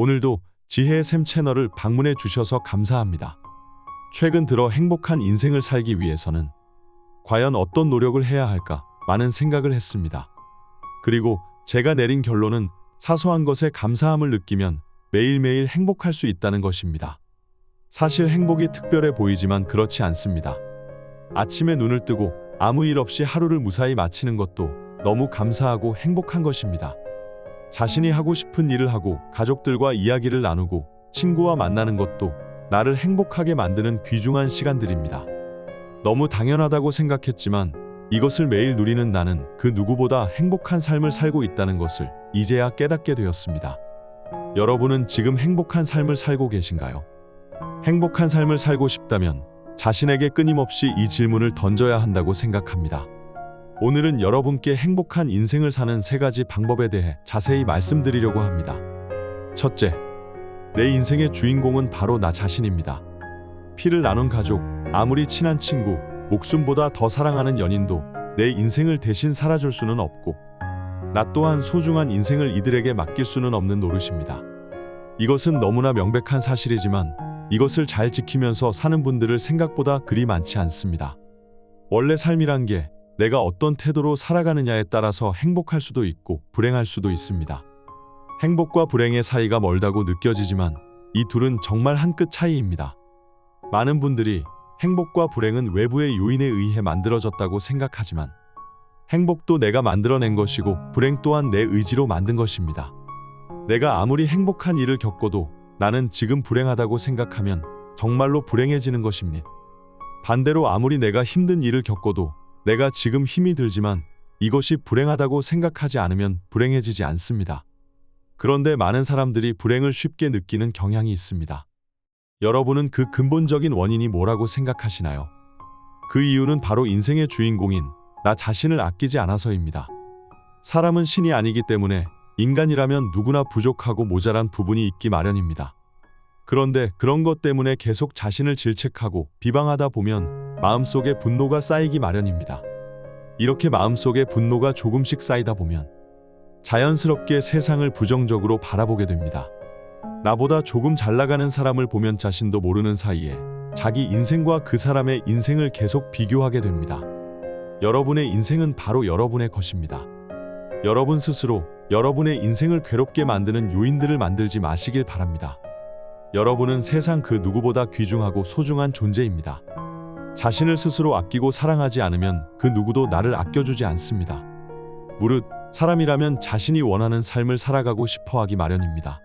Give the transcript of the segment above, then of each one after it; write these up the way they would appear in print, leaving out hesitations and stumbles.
오늘도 지혜의 샘 채널을 방문해 주셔서 감사합니다. 최근 들어 행복한 인생을 살기 위해서는 과연 어떤 노력을 해야 할까 많은 생각을 했습니다. 그리고 제가 내린 결론은 사소한 것에 감사함을 느끼면 매일매일 행복할 수 있다는 것입니다. 사실 행복이 특별해 보이지만 그렇지 않습니다. 아침에 눈을 뜨고 아무 일 없이 하루를 무사히 마치는 것도 너무 감사하고 행복한 것입니다. 자신이 하고 싶은 일을 하고 가족들과 이야기를 나누고 친구와 만나는 것도 나를 행복하게 만드는 귀중한 시간들입니다. 너무 당연하다고 생각했지만 이것을 매일 누리는 나는 그 누구보다 행복한 삶을 살고 있다는 것을 이제야 깨닫게 되었습니다. 여러분은 지금 행복한 삶을 살고 계신가요? 행복한 삶을 살고 싶다면 자신에게 끊임없이 이 질문을 던져야 한다고 생각합니다. 오늘은 여러분께 행복한 인생을 사는 3가지 방법에 대해 자세히 말씀드리려고 합니다. 첫째, 내 인생의 주인공은 바로 나 자신입니다. 피를 나눈 가족, 아무리 친한 친구, 목숨보다 더 사랑하는 연인도 내 인생을 대신 살아줄 수는 없고 나 또한 소중한 인생을 이들에게 맡길 수는 없는 노릇입니다. 이것은 너무나 명백한 사실이지만 이것을 잘 지키면서 사는 분들을 생각보다 그리 많지 않습니다. 원래 삶이란 게 내가 어떤 태도로 살아가느냐에 따라서 행복할 수도 있고 불행할 수도 있습니다. 행복과 불행의 사이가 멀다고 느껴지지만 이 둘은 정말 한 끗 차이입니다. 많은 분들이 행복과 불행은 외부의 요인에 의해 만들어졌다고 생각하지만 행복도 내가 만들어낸 것이고 불행 또한 내 의지로 만든 것입니다. 내가 아무리 행복한 일을 겪어도 나는 지금 불행하다고 생각하면 정말로 불행해지는 것입니다. 반대로 아무리 내가 힘든 일을 겪어도 내가 지금 힘이 들지만 이것이 불행하다고 생각하지 않으면 불행해지지 않습니다. 그런데 많은 사람들이 불행을 쉽게 느끼는 경향이 있습니다. 여러분은 그 근본적인 원인이 뭐라고 생각하시나요? 그 이유는 바로 인생의 주인공인 나 자신을 아끼지 않아서입니다. 사람은 신이 아니기 때문에 인간이라면 누구나 부족하고 모자란 부분이 있기 마련입니다. 그런데 그런 것 때문에 계속 자신을 질책하고 비방하다 보면 마음속에 분노가 쌓이기 마련입니다. 이렇게 마음속에 분노가 조금씩 쌓이다 보면 자연스럽게 세상을 부정적으로 바라보게 됩니다. 나보다 조금 잘 나가는 사람을 보면 자신도 모르는 사이에 자기 인생과 그 사람의 인생을 계속 비교하게 됩니다. 여러분의 인생은 바로 여러분의 것입니다. 여러분 스스로 여러분의 인생을 괴롭게 만드는 요인들을 만들지 마시길 바랍니다. 여러분은 세상 그 누구보다 귀중하고 소중한 존재입니다. 자신을 스스로 아끼고 사랑하지 않으면 그 누구도 나를 아껴주지 않습니다. 무릇 사람이라면 자신이 원하는 삶을 살아가고 싶어 하기 마련입니다.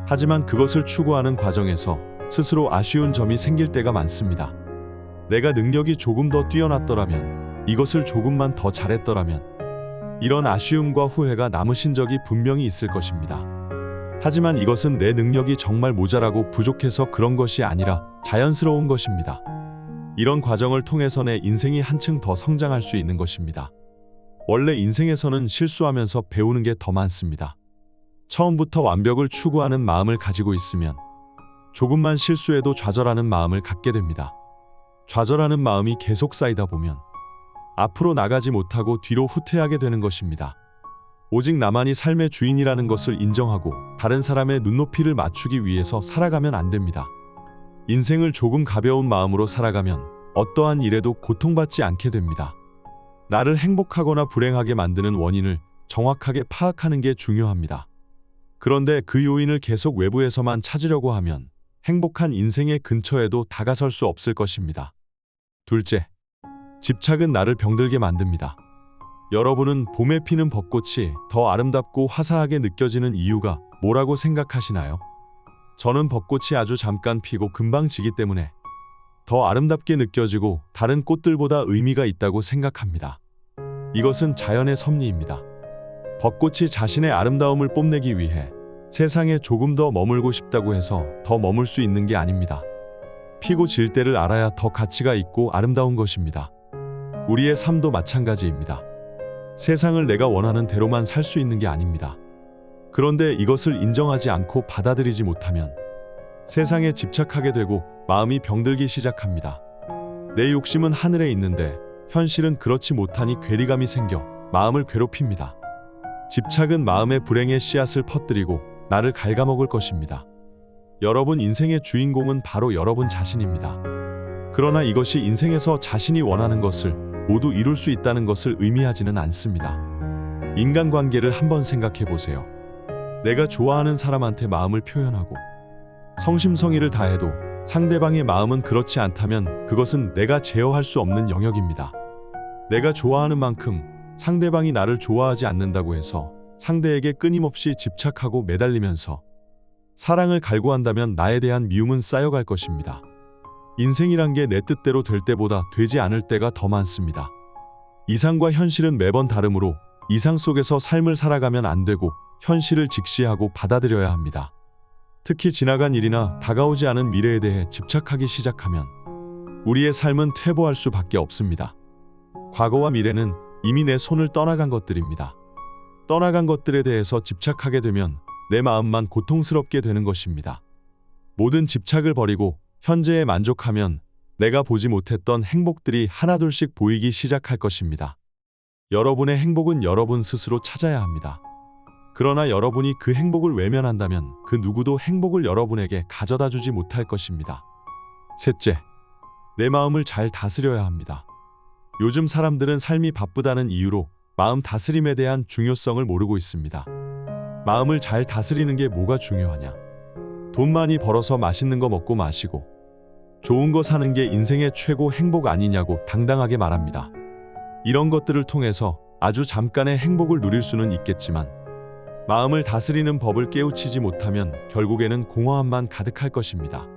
하지만 그것을 추구하는 과정에서 스스로 아쉬운 점이 생길 때가 많습니다. 내가 능력이 조금 더 뛰어났더라면, 이것을 조금만 더 잘했더라면, 이런 아쉬움과 후회가 남으신 적이 분명히 있을 것입니다. 하지만 이것은 내 능력이 정말 모자라고 부족해서 그런 것이 아니라 자연스러운 것입니다. 이런 과정을 통해서 내 인생이 한층 더 성장할 수 있는 것입니다. 원래 인생에서는 실수하면서 배우는 게 더 많습니다. 처음부터 완벽을 추구하는 마음을 가지고 있으면 조금만 실수해도 좌절하는 마음을 갖게 됩니다. 좌절하는 마음이 계속 쌓이다 보면 앞으로 나가지 못하고 뒤로 후퇴하게 되는 것입니다. 오직 나만이 삶의 주인이라는 것을 인정하고 다른 사람의 눈높이를 맞추기 위해서 살아가면 안 됩니다. 인생을 조금 가벼운 마음으로 살아가면 어떠한 일에도 고통받지 않게 됩니다. 나를 행복하거나 불행하게 만드는 원인을 정확하게 파악하는 게 중요합니다. 그런데 그 요인을 계속 외부에서만 찾으려고 하면 행복한 인생의 근처에도 다가설 수 없을 것입니다. 둘째, 집착은 나를 병들게 만듭니다. 여러분은 봄에 피는 벚꽃이 더 아름답고 화사하게 느껴지는 이유가 뭐라고 생각하시나요? 저는 벚꽃이 아주 잠깐 피고 금방 지기 때문에 더 아름답게 느껴지고 다른 꽃들보다 의미가 있다고 생각합니다. 이것은 자연의 섭리입니다. 벚꽃이 자신의 아름다움을 뽐내기 위해 세상에 조금 더 머물고 싶다고 해서 더 머물 수 있는 게 아닙니다. 피고 질 때를 알아야 더 가치가 있고 아름다운 것입니다. 우리의 삶도 마찬가지입니다. 세상을 내가 원하는 대로만 살 수 있는 게 아닙니다. 그런데 이것을 인정하지 않고 받아들이지 못하면 세상에 집착하게 되고 마음이 병들기 시작합니다. 내 욕심은 하늘에 있는데 현실은 그렇지 못하니 괴리감이 생겨 마음을 괴롭힙니다. 집착은 마음의 불행의 씨앗을 퍼뜨리고 나를 갉아먹을 것입니다. 여러분 인생의 주인공은 바로 여러분 자신입니다. 그러나 이것이 인생에서 자신이 원하는 것을 모두 이룰 수 있다는 것을 의미하지는 않습니다. 인간관계를 한번 생각해 보세요. 내가 좋아하는 사람한테 마음을 표현하고 성심성의를 다해도 상대방의 마음은 그렇지 않다면 그것은 내가 제어할 수 없는 영역입니다. 내가 좋아하는 만큼 상대방이 나를 좋아하지 않는다고 해서 상대에게 끊임없이 집착하고 매달리면서 사랑을 갈구한다면 나에 대한 미움은 쌓여갈 것입니다. 인생이란 게 내 뜻대로 될 때보다 되지 않을 때가 더 많습니다. 이상과 현실은 매번 다르므로 이상 속에서 삶을 살아가면 안 되고 현실을 직시하고 받아들여야 합니다. 특히 지나간 일이나 다가오지 않은 미래에 대해 집착하기 시작하면 우리의 삶은 퇴보할 수밖에 없습니다. 과거와 미래는 이미 내 손을 떠나간 것들입니다. 떠나간 것들에 대해서 집착하게 되면 내 마음만 고통스럽게 되는 것입니다. 모든 집착을 버리고 현재에 만족하면 내가 보지 못했던 행복들이 하나둘씩 보이기 시작할 것입니다. 여러분의 행복은 여러분 스스로 찾아야 합니다. 그러나 여러분이 그 행복을 외면한다면 그 누구도 행복을 여러분에게 가져다 주지 못할 것입니다. 셋째, 내 마음을 잘 다스려야 합니다. 요즘 사람들은 삶이 바쁘다는 이유로 마음 다스림에 대한 중요성을 모르고 있습니다. 마음을 잘 다스리는 게 뭐가 중요하냐? 돈 많이 벌어서 맛있는 거 먹고 마시고 좋은 거 사는 게 인생의 최고 행복 아니냐고 당당하게 말합니다. 이런 것들을 통해서 아주 잠깐의 행복을 누릴 수는 있겠지만 마음을 다스리는 법을 깨우치지 못하면 결국에는 공허함만 가득할 것입니다.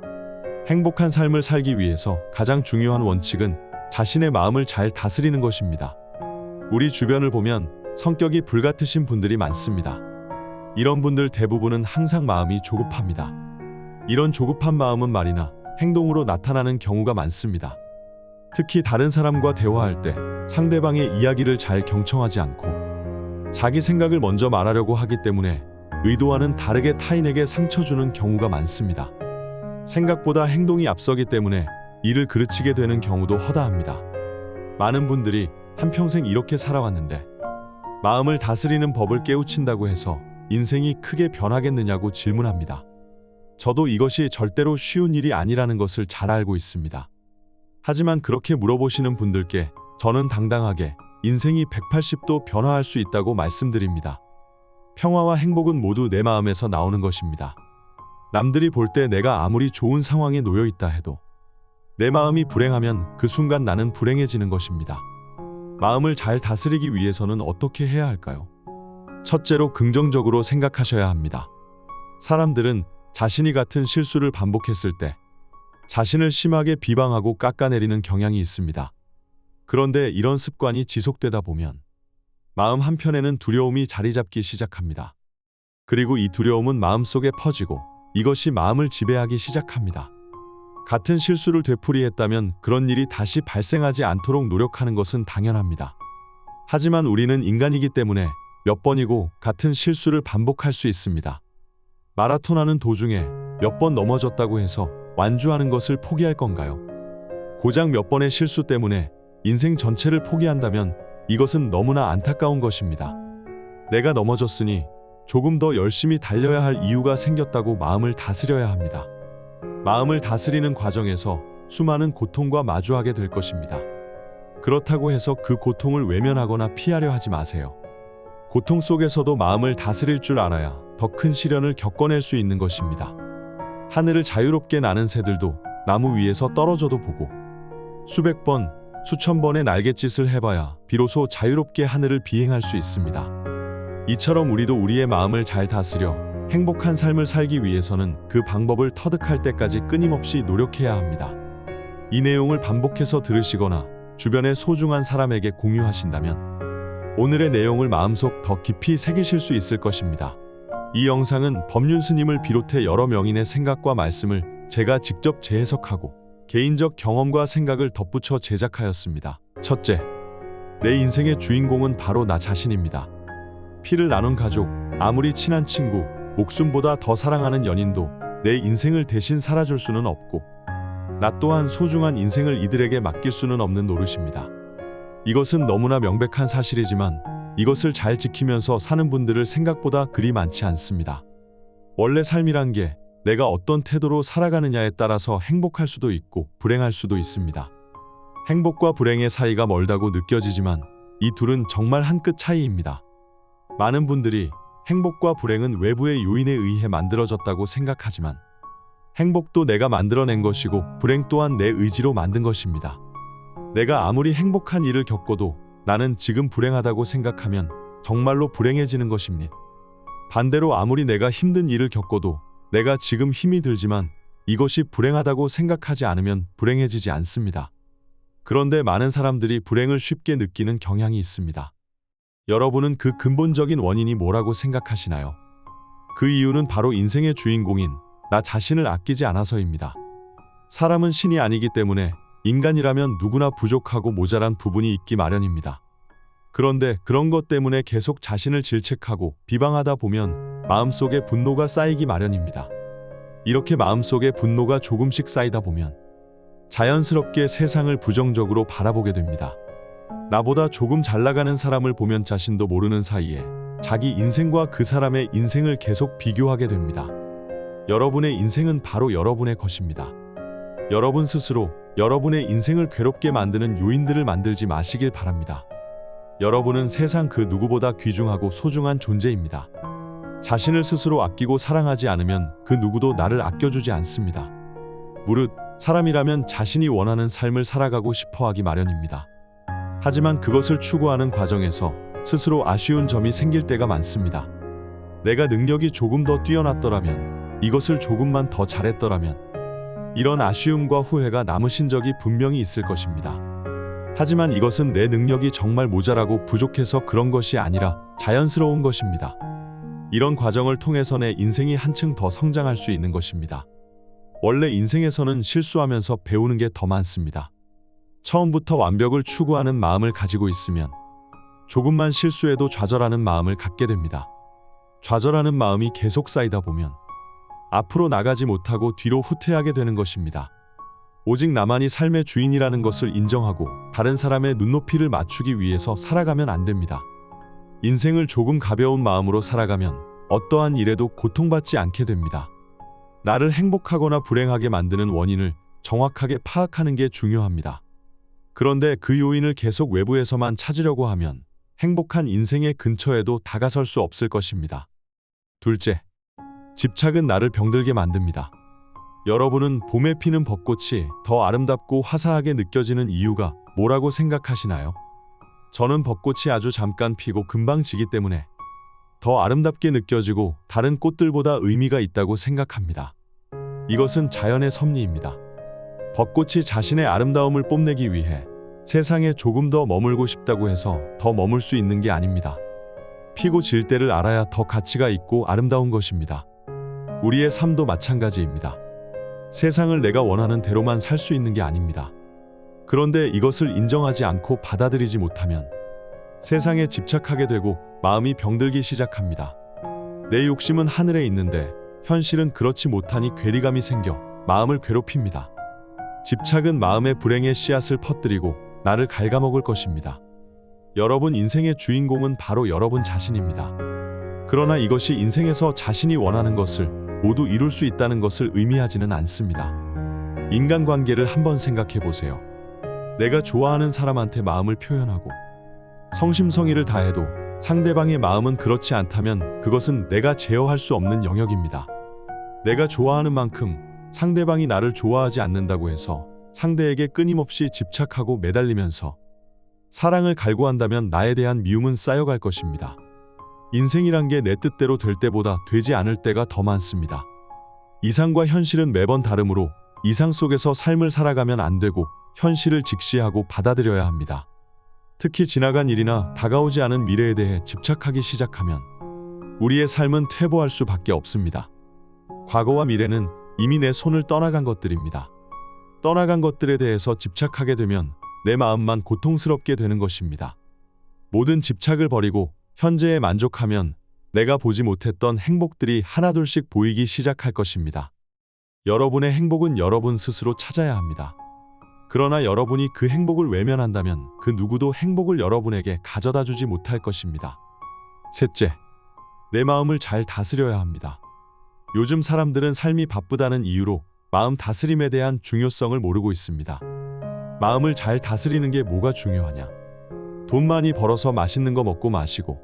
행복한 삶을 살기 위해서 가장 중요한 원칙은 자신의 마음을 잘 다스리는 것입니다. 우리 주변을 보면 성격이 불같으신 분들이 많습니다. 이런 분들 대부분은 항상 마음이 조급합니다. 이런 조급한 마음은 말이나 행동으로 나타나는 경우가 많습니다. 특히 다른 사람과 대화할 때 상대방의 이야기를 잘 경청하지 않고 자기 생각을 먼저 말하려고 하기 때문에 의도와는 다르게 타인에게 상처 주는 경우가 많습니다. 생각보다 행동이 앞서기 때문에 이를 그르치게 되는 경우도 허다합니다. 많은 분들이 한평생 이렇게 살아왔는데 마음을 다스리는 법을 깨우친다고 해서 인생이 크게 변하겠느냐고 질문합니다. 저도 이것이 절대로 쉬운 일이 아니라는 것을 잘 알고 있습니다. 하지만 그렇게 물어보시는 분들께 저는 당당하게 인생이 180도 변화할 수 있다고 말씀드립니다. 평화와 행복은 모두 내 마음에서 나오는 것입니다. 남들이 볼 때 내가 아무리 좋은 상황에 놓여 있다 해도 내 마음이 불행하면 그 순간 나는 불행해지는 것입니다. 마음을 잘 다스리기 위해서는 어떻게 해야 할까요? 첫째로 긍정적으로 생각하셔야 합니다. 사람들은 자신이 같은 실수를 반복했을 때 자신을 심하게 비방하고 깎아내리는 경향이 있습니다. 그런데 이런 습관이 지속되다 보면 마음 한편에는 두려움이 자리 잡기 시작합니다. 그리고 이 두려움은 마음속에 퍼지고 이것이 마음을 지배하기 시작합니다. 같은 실수를 되풀이했다면 그런 일이 다시 발생하지 않도록 노력하는 것은 당연합니다. 하지만 우리는 인간이기 때문에 몇 번이고 같은 실수를 반복할 수 있습니다. 마라톤 하는 도중에 몇 번 넘어졌다고 해서 완주하는 것을 포기할 건가요? 고작 몇 번의 실수 때문에 인생 전체를 포기한다면 이것은 너무나 안타까운 것입니다. 내가 넘어졌으니 조금 더 열심히 달려야 할 이유가 생겼다고 마음을 다스려야 합니다. 마음을 다스리는 과정에서 수많은 고통과 마주하게 될 것입니다. 그렇다고 해서 그 고통을 외면하거나 피하려 하지 마세요. 고통 속에서도 마음을 다스릴 줄 알아야 더 큰 시련을 겪어낼 수 있는 것입니다. 하늘을 자유롭게 나는 새들도 나무 위에서 떨어져도 보고 수백 번, 수천 번의 날갯짓을 해봐야 비로소 자유롭게 하늘을 비행할 수 있습니다. 이처럼 우리도 우리의 마음을 잘 다스려 행복한 삶을 살기 위해서는 그 방법을 터득할 때까지 끊임없이 노력해야 합니다. 이 내용을 반복해서 들으시거나 주변의 소중한 사람에게 공유하신다면 오늘의 내용을 마음속 더 깊이 새기실 수 있을 것입니다. 이 영상은 법륜 스님을 비롯해 여러 명인의 생각과 말씀을 제가 직접 재해석하고 개인적 경험과 생각을 덧붙여 제작하였습니다. 첫째, 내 인생의 주인공은 바로 나 자신입니다. 피를 나눈 가족, 아무리 친한 친구, 목숨보다 더 사랑하는 연인도 내 인생을 대신 살아줄 수는 없고 나 또한 소중한 인생을 이들에게 맡길 수는 없는 노릇입니다. 이것은 너무나 명백한 사실이지만 이것을 잘 지키면서 사는 분들을 생각보다 그리 많지 않습니다. 원래 삶이란 게 내가 어떤 태도로 살아가느냐에 따라서 행복할 수도 있고 불행할 수도 있습니다. 행복과 불행의 사이가 멀다고 느껴지지만 이 둘은 정말 한 끗 차이입니다. 많은 분들이 행복과 불행은 외부의 요인에 의해 만들어졌다고 생각하지만 행복도 내가 만들어낸 것이고 불행 또한 내 의지로 만든 것입니다. 내가 아무리 행복한 일을 겪어도 나는 지금 불행하다고 생각하면 정말로 불행해지는 것입니다. 반대로 아무리 내가 힘든 일을 겪어도 내가 지금 힘이 들지만 이것이 불행하다고 생각하지 않으면 불행해지지 않습니다. 그런데 많은 사람들이 불행을 쉽게 느끼는 경향이 있습니다. 여러분은 그 근본적인 원인이 뭐라고 생각하시나요? 그 이유는 바로 인생의 주인공인 나 자신을 아끼지 않아서입니다. 사람은 신이 아니기 때문에 인간이라면 누구나 부족하고 모자란 부분이 있기 마련입니다. 그런데 그런 것 때문에 계속 자신을 질책하고 비방하다 보면 마음속에 분노가 쌓이기 마련입니다. 이렇게 마음속에 분노가 조금씩 쌓이다 보면 자연스럽게 세상을 부정적으로 바라보게 됩니다. 나보다 조금 잘 나가는 사람을 보면 자신도 모르는 사이에 자기 인생과 그 사람의 인생을 계속 비교하게 됩니다. 여러분의 인생은 바로 여러분의 것입니다. 여러분 스스로 여러분의 인생을 괴롭게 만드는 요인들을 만들지 마시길 바랍니다. 여러분은 세상 그 누구보다 귀중하고 소중한 존재입니다. 자신을 스스로 아끼고 사랑하지 않으면 그 누구도 나를 아껴주지 않습니다. 무릇 사람이라면 자신이 원하는 삶을 살아가고 싶어 하기 마련입니다. 하지만 그것을 추구하는 과정에서 스스로 아쉬운 점이 생길 때가 많습니다. 내가 능력이 조금 더 뛰어났더라면, 이것을 조금만 더 잘했더라면, 이런 아쉬움과 후회가 남으신 적이 분명히 있을 것입니다. 하지만 이것은 내 능력이 정말 모자라고 부족해서 그런 것이 아니라 자연스러운 것입니다. 이런 과정을 통해서 내 인생이 한층 더 성장할 수 있는 것입니다. 원래 인생에서는 실수하면서 배우는 게 더 많습니다. 처음부터 완벽을 추구하는 마음을 가지고 있으면 조금만 실수해도 좌절하는 마음을 갖게 됩니다. 좌절하는 마음이 계속 쌓이다 보면 앞으로 나가지 못하고 뒤로 후퇴하게 되는 것입니다. 오직 나만이 삶의 주인이라는 것을 인정하고 다른 사람의 눈높이를 맞추기 위해서 살아가면 안 됩니다. 인생을 조금 가벼운 마음으로 살아가면 어떠한 일에도 고통받지 않게 됩니다. 나를 행복하거나 불행하게 만드는 원인을 정확하게 파악하는 게 중요합니다. 그런데 그 요인을 계속 외부에서만 찾으려고 하면 행복한 인생의 근처에도 다가설 수 없을 것입니다. 둘째, 집착은 나를 병들게 만듭니다. 여러분은 봄에 피는 벚꽃이 더 아름답고 화사하게 느껴지는 이유가 뭐라고 생각하시나요? 저는 벚꽃이 아주 잠깐 피고 금방 지기 때문에 더 아름답게 느껴지고 다른 꽃들보다 의미가 있다고 생각합니다. 이것은 자연의 섭리입니다. 벚꽃이 자신의 아름다움을 뽐내기 위해 세상에 조금 더 머물고 싶다고 해서 더 머물 수 있는 게 아닙니다. 피고 질 때를 알아야 더 가치가 있고 아름다운 것입니다. 우리의 삶도 마찬가지입니다. 세상을 내가 원하는 대로만 살 수 있는 게 아닙니다. 그런데 이것을 인정하지 않고 받아들이지 못하면 세상에 집착하게 되고 마음이 병들기 시작합니다. 내 욕심은 하늘에 있는데 현실은 그렇지 못하니 괴리감이 생겨 마음을 괴롭힙니다. 집착은 마음의 불행의 씨앗을 퍼뜨리고 나를 갉아먹을 것입니다. 여러분 인생의 주인공은 바로 여러분 자신입니다. 그러나 이것이 인생에서 자신이 원하는 것을 모두 이룰 수 있다는 것을 의미하지는 않습니다. 인간관계를 한번 생각해 보세요. 내가 좋아하는 사람한테 마음을 표현하고 성심성의를 다해도 상대방의 마음은 그렇지 않다면 그것은 내가 제어할 수 없는 영역입니다. 내가 좋아하는 만큼 상대방이 나를 좋아하지 않는다고 해서 상대에게 끊임없이 집착하고 매달리면서 사랑을 갈구한다면 나에 대한 미움은 쌓여갈 것입니다. 인생이란 게 내 뜻대로 될 때보다 되지 않을 때가 더 많습니다. 이상과 현실은 매번 다르므로 이상 속에서 삶을 살아가면 안 되고 현실을 직시하고 받아들여야 합니다. 특히 지나간 일이나 다가오지 않은 미래에 대해 집착하기 시작하면 우리의 삶은 퇴보할 수밖에 없습니다. 과거와 미래는 이미 내 손을 떠나간 것들입니다. 떠나간 것들에 대해서 집착하게 되면 내 마음만 고통스럽게 되는 것입니다. 모든 집착을 버리고 현재에 만족하면 내가 보지 못했던 행복들이 하나둘씩 보이기 시작할 것입니다. 여러분의 행복은 여러분 스스로 찾아야 합니다. 그러나 여러분이 그 행복을 외면한다면 그 누구도 행복을 여러분에게 가져다 주지 못할 것입니다. 셋째, 내 마음을 잘 다스려야 합니다. 요즘 사람들은 삶이 바쁘다는 이유로 마음 다스림에 대한 중요성을 모르고 있습니다. 마음을 잘 다스리는 게 뭐가 중요하냐? 돈 많이 벌어서 맛있는 거 먹고 마시고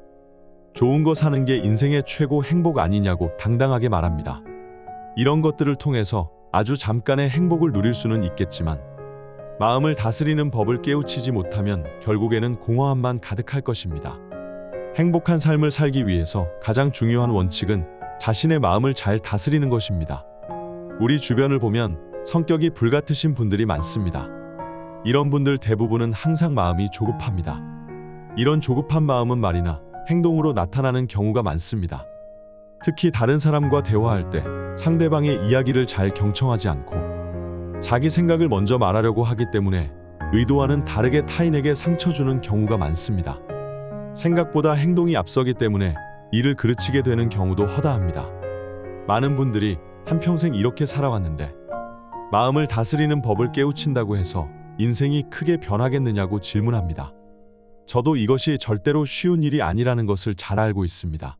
좋은 거 사는 게 인생의 최고 행복 아니냐고 당당하게 말합니다. 이런 것들을 통해서 아주 잠깐의 행복을 누릴 수는 있겠지만 마음을 다스리는 법을 깨우치지 못하면 결국에는 공허함만 가득할 것입니다. 행복한 삶을 살기 위해서 가장 중요한 원칙은 자신의 마음을 잘 다스리는 것입니다. 우리 주변을 보면 성격이 불같으신 분들이 많습니다. 이런 분들 대부분은 항상 마음이 조급합니다. 이런 조급한 마음은 말이나 행동으로 나타나는 경우가 많습니다. 특히 다른 사람과 대화할 때 상대방의 이야기를 잘 경청하지 않고 자기 생각을 먼저 말하려고 하기 때문에 의도와는 다르게 타인에게 상처 주는 경우가 많습니다. 생각보다 행동이 앞서기 때문에 이를 그르치게 되는 경우도 허다합니다. 많은 분들이 한평생 이렇게 살아왔는데 마음을 다스리는 법을 깨우친다고 해서 인생이 크게 변하겠느냐고 질문합니다. 저도 이것이 절대로 쉬운 일이 아니라는 것을 잘 알고 있습니다.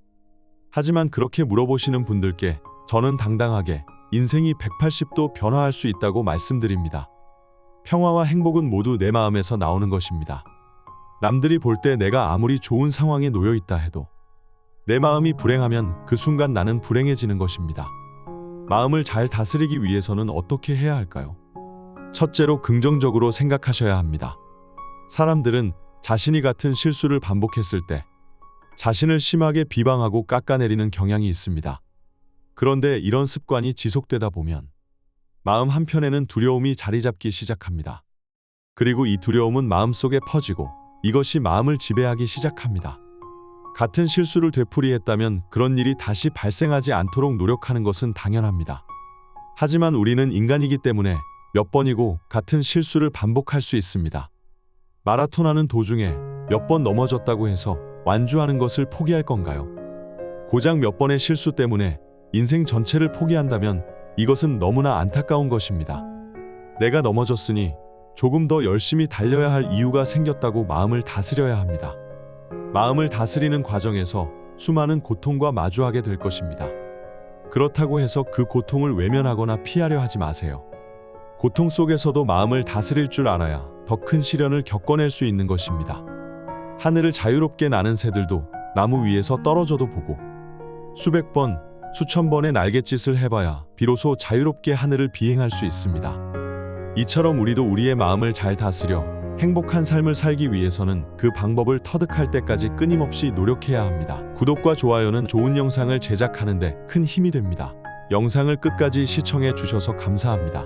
하지만 그렇게 물어보시는 분들께 저는 당당하게 인생이 180도 변화할 수 있다고 말씀드립니다. 평화와 행복은 모두 내 마음에서 나오는 것입니다. 남들이 볼 때 내가 아무리 좋은 상황에 놓여 있다 해도 내 마음이 불행하면 그 순간 나는 불행해지는 것입니다. 마음을 잘 다스리기 위해서는 어떻게 해야 할까요? 첫째로 긍정적으로 생각하셔야 합니다. 사람들은 자신이 같은 실수를 반복했을 때 자신을 심하게 비방하고 깎아내리는 경향이 있습니다. 그런데 이런 습관이 지속되다 보면 마음 한편에는 두려움이 자리 잡기 시작합니다. 그리고 이 두려움은 마음속에 퍼지고 이것이 마음을 지배하기 시작합니다. 같은 실수를 되풀이했다면 그런 일이 다시 발생하지 않도록 노력하는 것은 당연합니다. 하지만 우리는 인간이기 때문에 몇 번이고 같은 실수를 반복할 수 있습니다. 마라톤 하는 도중에 몇 번 넘어졌다고 해서 완주하는 것을 포기할 건가요? 고작 몇 번의 실수 때문에 인생 전체를 포기한다면 이것은 너무나 안타까운 것입니다. 내가 넘어졌으니 조금 더 열심히 달려야 할 이유가 생겼다고 마음을 다스려야 합니다. 마음을 다스리는 과정에서 수많은 고통과 마주하게 될 것입니다. 그렇다고 해서 그 고통을 외면하거나 피하려 하지 마세요. 고통 속에서도 마음을 다스릴 줄 알아야 더 큰 시련을 겪어낼 수 있는 것입니다. 하늘을 자유롭게 나는 새들도 나무 위에서 떨어져도 보고 수백 번, 수천 번의 날갯짓을 해봐야 비로소 자유롭게 하늘을 비행할 수 있습니다. 이처럼 우리도 우리의 마음을 잘 다스려 행복한 삶을 살기 위해서는 그 방법을 터득할 때까지 끊임없이 노력해야 합니다. 구독과 좋아요는 좋은 영상을 제작하는 데 큰 힘이 됩니다. 영상을 끝까지 시청해 주셔서 감사합니다.